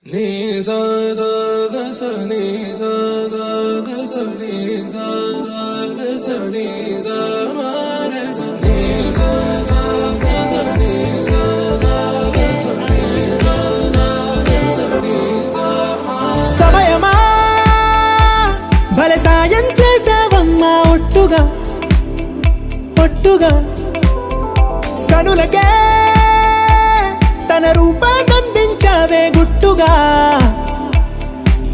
Ni sa sa ga sa ni sa sa ga sa ni sa sa ga sa ni sa ma ga sa ni sa sa ga sa ni sa sa ga sa ni sa sa ga sa ni sa ma సమయమా భలే సాయం చేసావమ్మా ఒట్టుగా ఒట్టుగా కనులకే తన రూపాన్నందించావే గుట్టుగా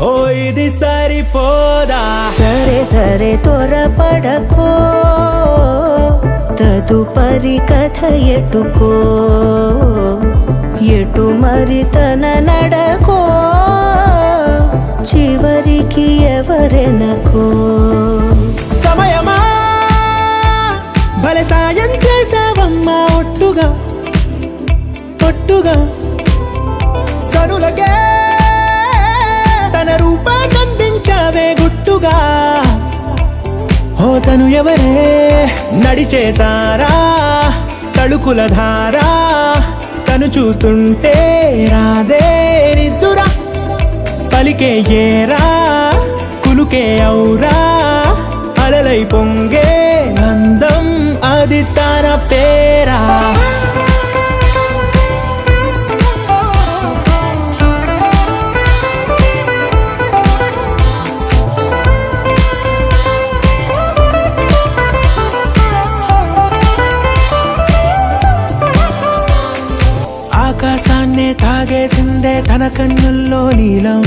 ఓ ఇది సరిపోదా సరే సరే త్వరపడకో తదుపరి కథ ఎటుకో ఎటు మరి తన నడకో చివరికి ఎవరెనకో సమయమా భలే సాయం చేసావమ్మా ఒట్టుగా ఒట్టుగా కనులకే తన రూపాన్నందించావే గుట్టుగా ఓ తను ఎవరే నడిచే తారా తళుకుల ధారా తను చూస్తుంటే రాదే నిద్దురా పలికే ఏరా కులుకే ఔరా అలలై పొంగే అందం అది తన పేరా ఆకాశాన్నే తాగేసిందే తన కన్నుల్లో నీలం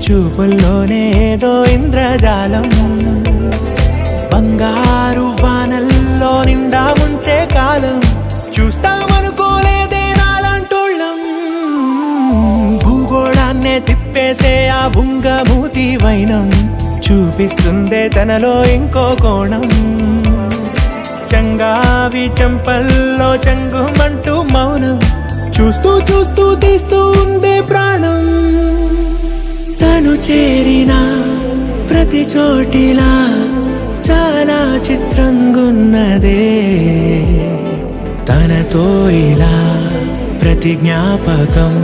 చూపుల్లోనే ఏదో ఇంద్రజాలం బంగారు వానల్లో నిండా ముంచే కాలం చూస్తామనుకోలేదే నాలంటోళ్ళం భూగోళాన్నే తిప్పేసే ఆ బుంగమూతి వైనం చూపిస్తుందే తనలో ఇంకో కోణం చంగావి చెంపల్లో చంగుమంటూ మౌనం చూస్తూ చూస్తూ తీస్తూ ఉందే ప్రాణం తను చేరిన ప్రతి చోటిలా చాలా చిత్రంగున్నదే తనతో ఇలా ప్రతి జ్ఞాపకం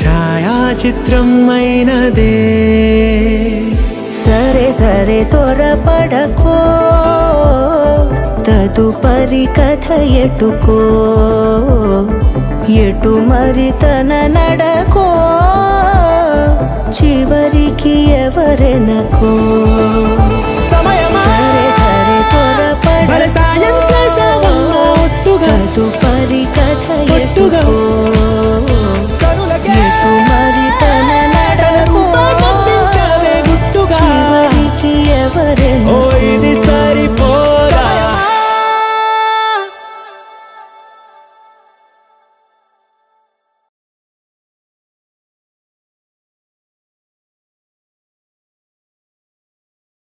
ఛాయాచిత్రం అయినదే సరే సరే త్వరపడకో తదుపరి కథ ఎటుకో ఎటు మరి తన నడకో చివరికి ఎవరెనకో సమయమా సరే సరే భలే సాయం చేసావమ్మా ఒట్టుగా తదుపరి కథ ఒట్టుగా ఎటుకో